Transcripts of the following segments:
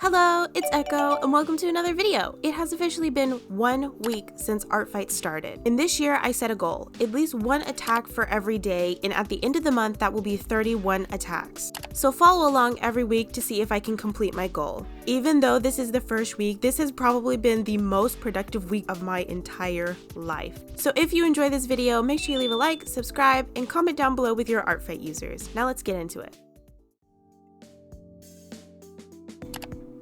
Hello, it's Echo, and welcome to another video. It has officially been 1 week since ARTFIGHT started, and this year I set a goal, at least one attack for every day, and at the end of the month that will be 31 attacks. So follow along every week to see if I can complete my goal. Even though this is the first week, this has probably been the most productive week of my entire life. So if you enjoy this video, make sure you leave a like, subscribe, and comment down below with your ARTFIGHT users. Now let's get into it.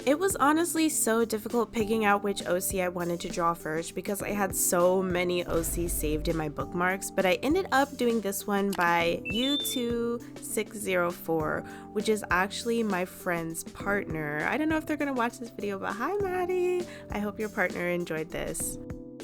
It was honestly so difficult picking out which OC I wanted to draw first because I had so many OCs saved in my bookmarks, but I ended up doing this one by U2604, which is actually my friend's partner. I don't know if they're gonna watch this video, but hi Maddie! I hope your partner enjoyed this.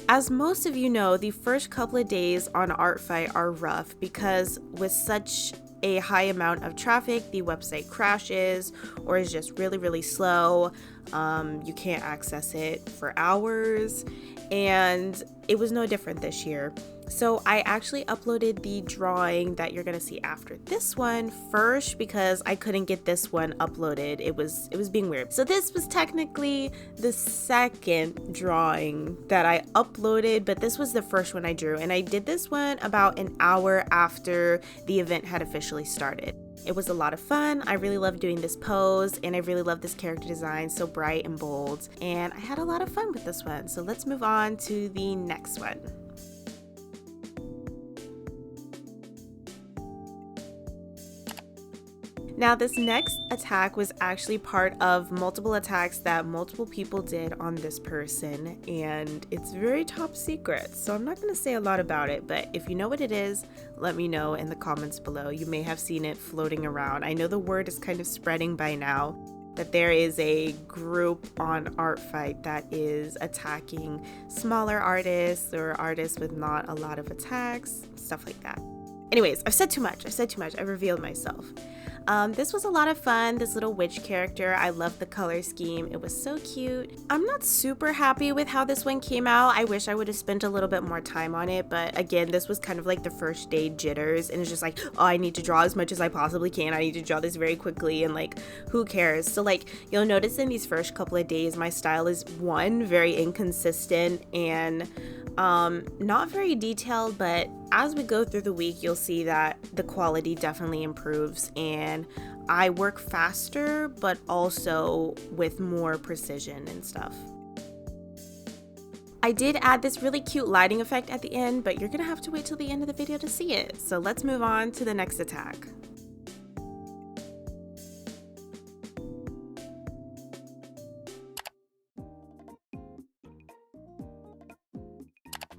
As most of you know, the first couple of days on ARTFIGHT are rough because with such a high amount of traffic, the website crashes or is just really slow. You can't access it for hours, and it was no different this year. So I actually uploaded the drawing that you're gonna see after this one first because I couldn't get this one uploaded. It was being weird. So this was technically the second drawing that I uploaded, but this was the first one I drew, and I did this one about an hour after the event had officially started. It was a lot of fun. I really loved doing this pose, and I really love this character design, so bright and bold, and I had a lot of fun with this one. So let's move on to the next one. Now this next attack was actually part of multiple attacks that multiple people did on this person, and it's very top secret, so I'm not going to say a lot about it, but if you know what it is, let me know in the comments below. You may have seen it floating around. I know the word is kind of spreading by now that there is a group on ARTFIGHT that is attacking smaller artists or artists with not a lot of attacks, stuff like that. Anyways, I've said too much. I've revealed myself. This was a lot of fun, this little witch character. I love the color scheme. It was so cute. I'm not super happy with how this one came out. I wish I would have spent a little bit more time on it, but again, this was kind of like the first day jitters, and it's just like, oh, I need to draw as much as I possibly can. I need to draw this very quickly, and like, who cares? So like, you'll notice in these first couple of days, my style is very inconsistent and not very detailed, but as we go through the week, you'll see that the quality definitely improves, and I work faster, but also with more precision and stuff. I did add this really cute lighting effect at the end, but you're gonna have to wait till the end of the video to see it. So let's move on to the next attack.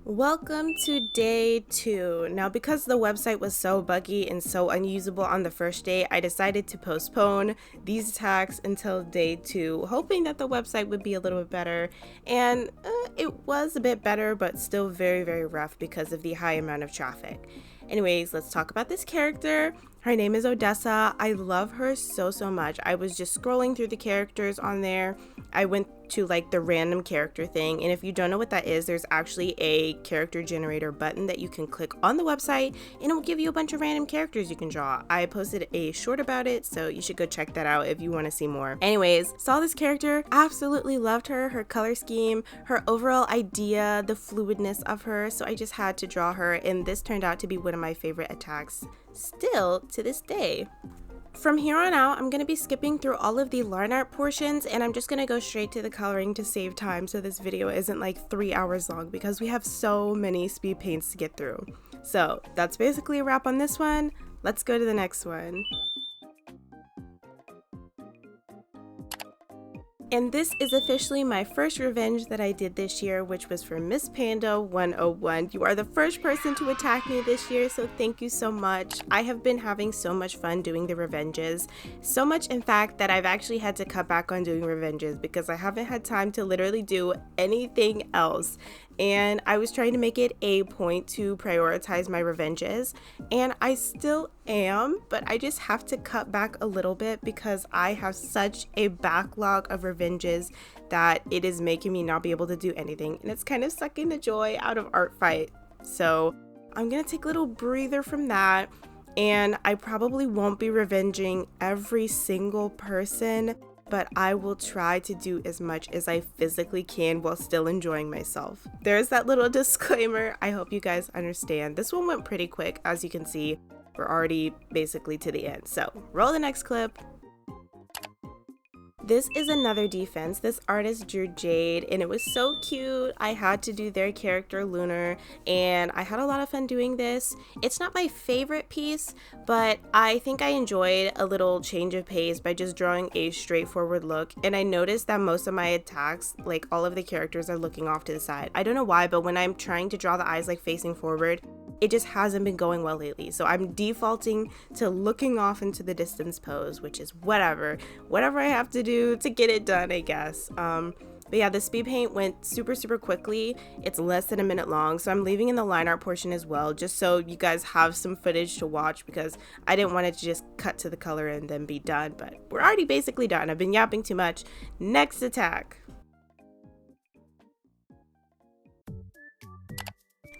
Welcome to day 2. Now, because the website was so buggy and so unusable on the first day, I decided to postpone these attacks until day 2, hoping that the website would be a little bit better. And it was a bit better, but still very rough because of the high amount of traffic. Anyways, let's talk about this character. Her name is Odessa. I love her so much. I was just scrolling through the characters on there. I went to like the random character thing, and if you don't know what that is, there's actually a character generator button that you can click on the website, and it will give you a bunch of random characters you can draw. I posted a short about it, so you should go check that out if you want to see more. Anyways, saw this character, absolutely loved her color scheme, her overall idea, the fluidness of her, so I just had to draw her, and this turned out to be one of my favorite attacks still to this day. From here on out, I'm going to be skipping through all of the line art portions, and I'm just going to go straight to the coloring to save time so this video isn't like 3 hours long because we have so many speed paints to get through. So that's basically a wrap on this one. Let's go to the next one. And this is officially my first revenge that I did this year, which was for Miss Panda 101. You are the first person to attack me this year, so thank you so much. I have been having so much fun doing the revenges. So much, in fact, that I've actually had to cut back on doing revenges because I haven't had time to literally do anything else. And I was trying to make it a point to prioritize my revenges, and I still am, but I just have to cut back a little bit because I have such a backlog of revenges that it is making me not be able to do anything, and it's kind of sucking the joy out of ARTFIGHT. So I'm gonna take a little breather from that, and I probably won't be revenging every single person but I will try to do as much as I physically can while still enjoying myself. There's that little disclaimer. I hope you guys understand. This one went pretty quick. As you can see, we're already basically to the end. So roll the next clip. This is another defense. This artist drew Jade and it was so cute. I had to do their character Lunar and I had a lot of fun doing this. It's not my favorite piece, but I think I enjoyed a little change of pace by just drawing a straightforward look. And I noticed that most of my attacks, like all of the characters, are looking off to the side. I don't know why, but when I'm trying to draw the eyes like facing forward, it just hasn't been going well lately. So I'm defaulting to looking off into the distance pose, which is whatever I have to do to get it done, I guess. But yeah, the speed paint went super quickly. It's less than a minute long, so I'm leaving in the line art portion as well, just so you guys have some footage to watch, because I didn't want it to just cut to the color and then be done. But we're already basically done. I've been yapping too much. Next attack.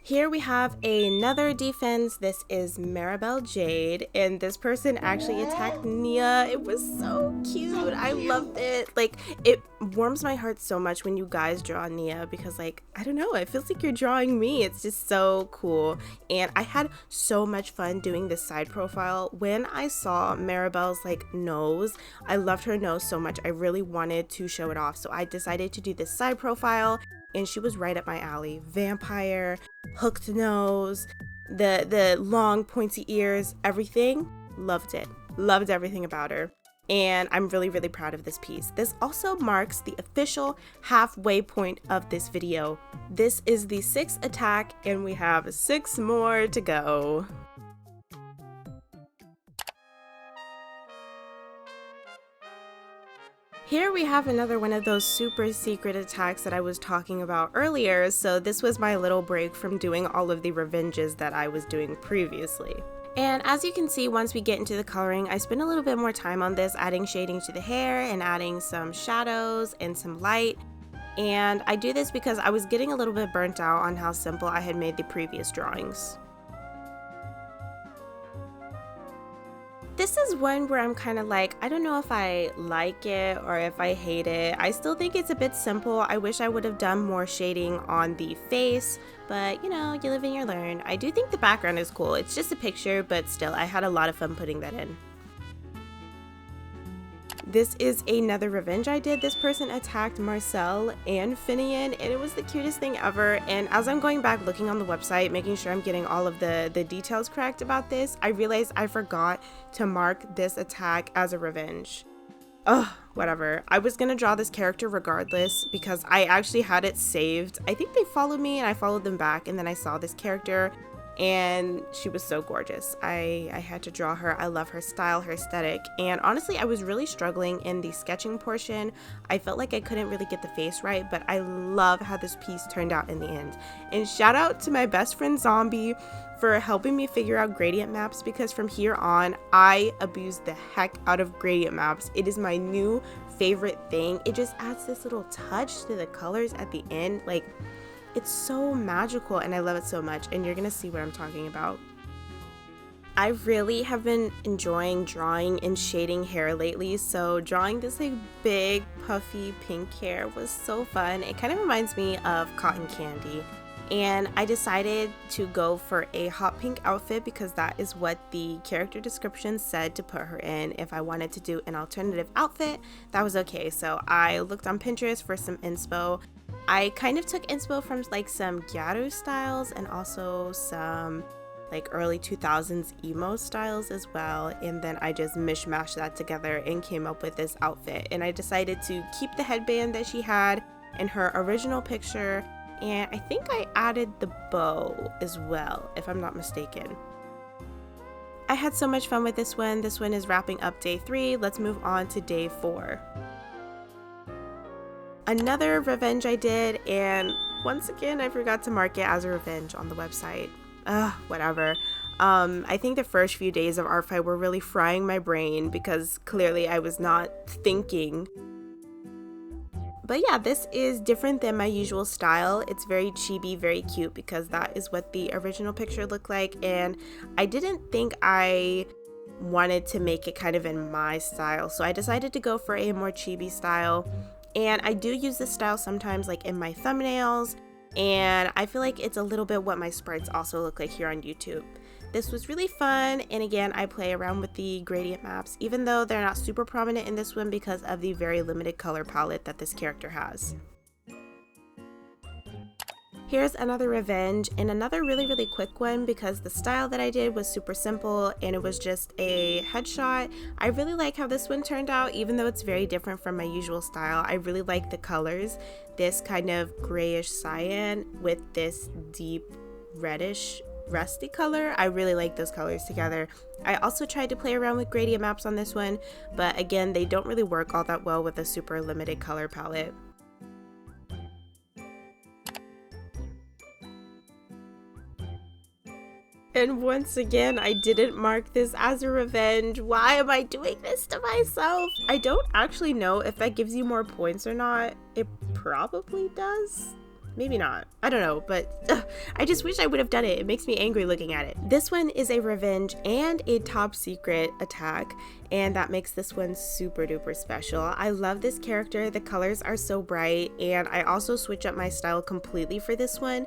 Here we have another defense. This is Maribel Jade, and this person actually attacked Nia. It was so cute. I loved it. Like, it warms my heart so much when you guys draw Nia, because like, I don't know, it feels like you're drawing me. It's just so cool. And I had so much fun doing this side profile. When I saw Maribel's like nose, I loved her nose so much. I really wanted to show it off. So I decided to do this side profile, and she was right up my alley. Vampire, hooked nose, the long pointy ears, everything. Loved it. Loved everything about her. And I'm really proud of this piece. This also marks the official halfway point of this video. This is the 6th attack and we have 6 more to go. Here we have another one of those super secret attacks that I was talking about earlier, so this was my little break from doing all of the revenges that I was doing previously. And as you can see, once we get into the coloring, I spend a little bit more time on this, adding shading to the hair and adding some shadows and some light. And I do this because I was getting a little bit burnt out on how simple I had made the previous drawings. This is one where I'm kind of like, I don't know if I like it or if I hate it. I still think it's a bit simple. I wish I would have done more shading on the face, but you know, you live and you learn. I do think the background is cool. It's just a picture, but still, I had a lot of fun putting that in. This is another revenge I did. This person attacked Marcel and Finian, and it was the cutest thing ever. And as I'm going back looking on the website, making sure I'm getting all of the details correct about this, I realized I forgot to mark this attack as a revenge. Ugh, whatever. I was gonna draw this character regardless because I actually had it saved. I think they followed me and I followed them back, and then I saw this character and she was so gorgeous. I had to draw her. I love her style, her aesthetic, and honestly I was really struggling in the sketching portion. I felt like I couldn't really get the face right, but I love how this piece turned out in the end. And shout out to my best friend Zombie for helping me figure out gradient maps, because from here on I abuse the heck out of gradient maps. It is my new favorite thing. It just adds this little touch to the colors at the end. Like, it's so magical and I love it so much, and you're gonna see what I'm talking about. I really have been enjoying drawing and shading hair lately, so drawing this like big puffy pink hair was so fun. It kind of reminds me of cotton candy, and I decided to go for a hot pink outfit because that is what the character description said to put her in. If I wanted to do an alternative outfit, that was okay. So I looked on Pinterest for some inspo. I kind of took inspo from like some gyaru styles and also some like early 2000s emo styles as well, and then I just mishmashed that together and came up with this outfit. And I decided to keep the headband that she had in her original picture, and I think I added the bow as well, if I'm not mistaken. I had so much fun with this one. This one is wrapping up day 3. Let's move on to day 4. Another revenge I did, and once again I forgot to mark it as a revenge on the website. Whatever. I think the first few days of ARTFIGHT were really frying my brain because clearly I was not thinking. But yeah, this is different than my usual style. It's very chibi, very cute, because that is what the original picture looked like, and I didn't think I wanted to make it kind of in my style. So I decided to go for a more chibi style. And I do use this style sometimes like in my thumbnails. And I feel like it's a little bit what my sprites also look like here on YouTube. This was really fun, and again, I play around with the gradient maps, even though they're not super prominent in this one because of the very limited color palette that this character has. Here's another revenge, and another really quick one because the style that I did was super simple and it was just a headshot. I really like how this one turned out, even though it's very different from my usual style. I really like the colors, this kind of grayish cyan with this deep reddish rusty color. I really like those colors together. I also tried to play around with gradient maps on this one, but again, they don't really work all that well with a super limited color palette. And once again, I didn't mark this as a revenge. Why am I doing this to myself? I don't actually know if that gives you more points or not. It probably does. Maybe not. I don't know, but I just wish I would have done it. It makes me angry looking at it. This one is a revenge and a top secret attack, and that makes this one super duper special. I love this character. The colors are so bright, and I also switch up my style completely for this one.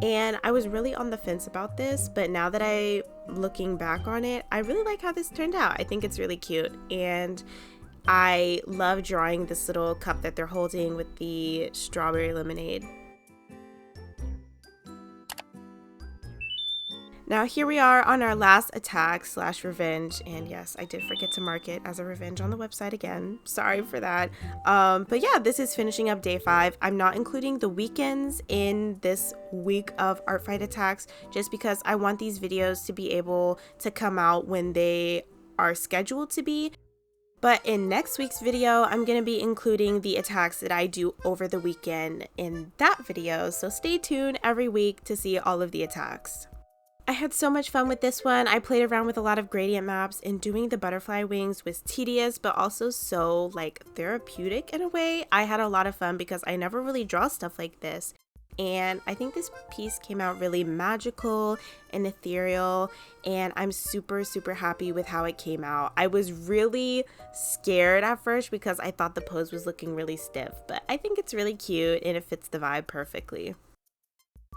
And I was really on the fence about this, but now that I'm looking back on it, I really like how this turned out. I think it's really cute, and I love drawing this little cup that they're holding with the strawberry lemonade. Now here we are on our last attack slash revenge, and yes, I did forget to mark it as a revenge on the website again. Sorry for that. But yeah, this is finishing up day 5. I'm not including the weekends in this week of art fight attacks just because I want these videos to be able to come out when they are scheduled to be. But in next week's video, I'm going to be including the attacks that I do over the weekend in that video, so stay tuned every week to see all of the attacks. I had so much fun with this one. I played around with a lot of gradient maps, and doing the butterfly wings was tedious but also so like therapeutic in a way. I had a lot of fun because I never really draw stuff like this, and I think this piece came out really magical and ethereal, and I'm super happy with how it came out. I was really scared at first because I thought the pose was looking really stiff, but I think it's really cute and it fits the vibe perfectly.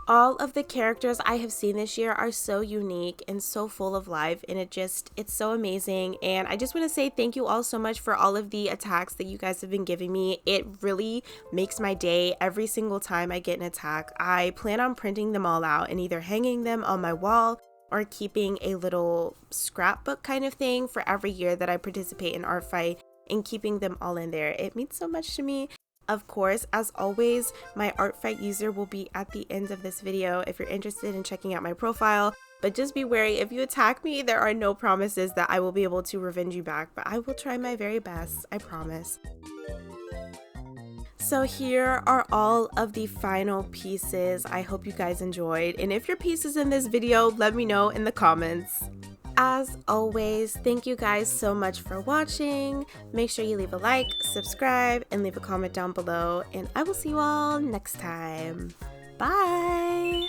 All of the characters I have seen this year are so unique and so full of life, and it's so amazing. And I just want to say thank you all so much for all of the attacks that you guys have been giving me. It really makes my day every single time I get an attack. I plan on printing them all out and either hanging them on my wall or keeping a little scrapbook kind of thing for every year that I participate in Art Fight and keeping them all in there. It means so much to me. Of course, as always, my Art Fight user will be at the end of this video if you're interested in checking out my profile. But just be wary, if you attack me, there are no promises that I will be able to revenge you back, but I will try my very best, I promise. So here are all of the final pieces. I hope you guys enjoyed, and if your piece is in this video, let me know in the comments. As always, thank you guys so much for watching. Make sure you leave a like, subscribe, and leave a comment down below, and I will see you all next time. Bye!